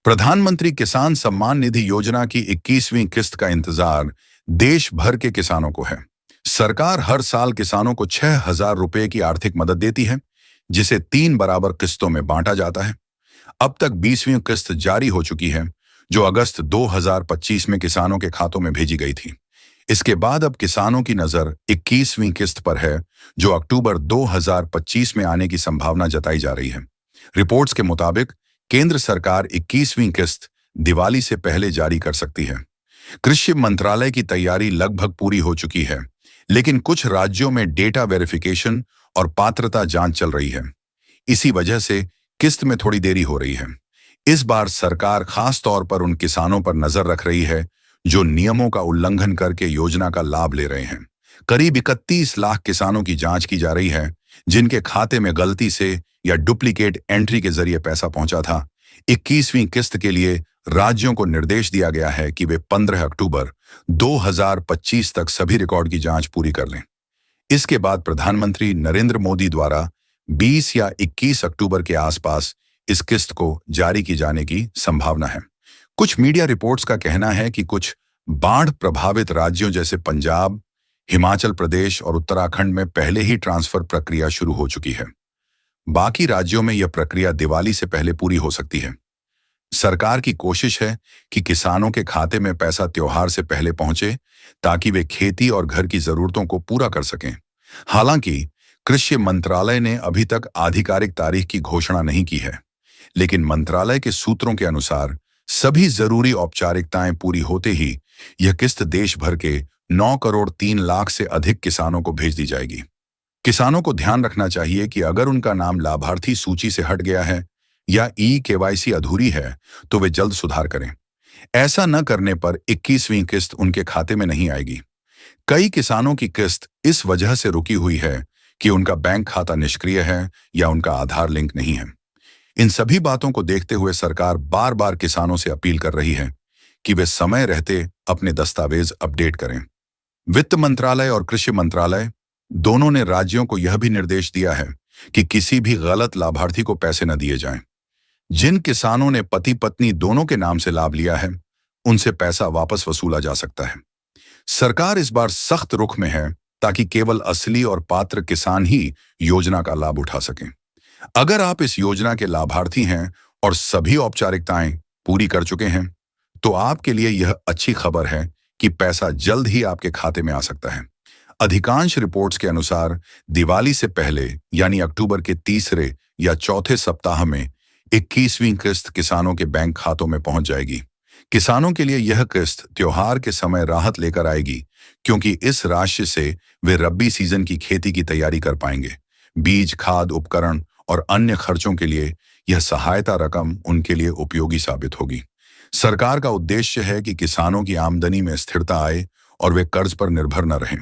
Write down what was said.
प्रधानमंत्री किसान सम्मान निधि योजना की 21वीं किस्त का इंतजार देश भर के किसानों को है। सरकार हर साल किसानों को 6,000 रुपए की आर्थिक मदद देती है, जिसे 3 बराबर किस्तों में बांटा जाता है। अब तक 20वीं किस्त जारी हो चुकी है, जो अगस्त 2025 में किसानों के खातों में भेजी गई थी। इसके बाद अब किसानों की नजर 21वीं किस्त पर है, जो अक्टूबर 2025 में आने की संभावना जताई जा रही है। रिपोर्ट्स के मुताबिक केंद्र सरकार 21वीं किस्त दिवाली से पहले जारी कर सकती है। कृषि मंत्रालय की तैयारी लगभग पूरी हो चुकी है, लेकिन कुछ राज्यों में डेटा वेरिफिकेशन और पात्रता जांच चल रही है। इसी वजह से किस्त में थोड़ी देरी हो रही है। इस बार सरकार खास तौर पर उन किसानों पर नजर रख रही है जो नियमों का उल्लंघन करके योजना का लाभ ले रहे हैं। करीब 31 लाख किसानों की जांच की जा रही है, जिनके खाते में गलती से या डुप्लीकेट एंट्री के जरिए पैसा पहुंचा था। 21वीं किस्त के लिए राज्यों को निर्देश दिया गया है कि वे 15 अक्टूबर 2025 तक सभी रिकॉर्ड की जांच पूरी कर लें। इसके बाद प्रधानमंत्री नरेंद्र मोदी द्वारा 20 या 21 अक्टूबर के आसपास इस किस्त को जारी की जाने की संभावना है। कुछ मीडिया रिपोर्ट्स का कहना है कि कुछ बाढ़ प्रभावित राज्यों जैसे पंजाब, हिमाचल प्रदेश और उत्तराखंड में पहले ही ट्रांसफर प्रक्रिया शुरू हो चुकी है। बाकी राज्यों में यह प्रक्रिया दिवाली से पहले पूरी हो सकती है। सरकार की कोशिश है कि किसानों के खाते में पैसा त्योहार से पहले पहुंचे, ताकि वे खेती और घर की जरूरतों को पूरा कर सकें। हालांकि कृषि मंत्रालय ने अभी तक आधिकारिक तारीख की घोषणा नहीं की है, लेकिन मंत्रालय के सूत्रों के अनुसार सभी जरूरी औपचारिकताएं पूरी होते ही यह किस्त देश भर के 9 करोड़ 3 लाख से अधिक किसानों को भेज दी जाएगी। किसानों को ध्यान रखना चाहिए कि अगर उनका नाम लाभार्थी सूची से हट गया है या केवाईसी अधूरी है, तो वे जल्द सुधार करें। ऐसा न करने पर 21वीं किस्त उनके खाते में नहीं आएगी। कई किसानों की किस्त इस वजह से रुकी हुई है कि उनका बैंक खाता निष्क्रिय है या उनका आधार लिंक नहीं है। इन सभी बातों को देखते हुए सरकार बार बार किसानों से अपील कर रही है कि वे समय रहते अपने दस्तावेज अपडेट करें। वित्त मंत्रालय और कृषि मंत्रालय दोनों ने राज्यों को यह भी निर्देश दिया है कि किसी भी गलत लाभार्थी को पैसे न दिए जाएं। जिन किसानों ने पति पत्नी दोनों के नाम से लाभ लिया है, उनसे पैसा वापस वसूला जा सकता है। सरकार इस बार सख्त रुख में है, ताकि केवल असली और पात्र किसान ही योजना का लाभ उठा सकें। अगर आप इस योजना के लाभार्थी हैं और सभी औपचारिकताएं पूरी कर चुके हैं, तो आपके लिए यह अच्छी खबर है कि पैसा जल्द ही आपके खाते में आ सकता है। अधिकांश रिपोर्ट्स के अनुसार दिवाली से पहले यानी अक्टूबर के तीसरे या चौथे सप्ताह में 21वीं किस्त किसानों के बैंक खातों में पहुंच जाएगी। किसानों के लिए यह किस्त त्योहार के समय राहत लेकर आएगी, क्योंकि इस राशि से वे रब्बी सीजन की खेती की तैयारी कर पाएंगे। बीज, खाद, उपकरण और अन्य खर्चों के लिए यह सहायता रकम उनके लिए उपयोगी साबित होगी। सरकार का उद्देश्य है कि किसानों की आमदनी में स्थिरता आए और वे कर्ज पर निर्भर न रहें।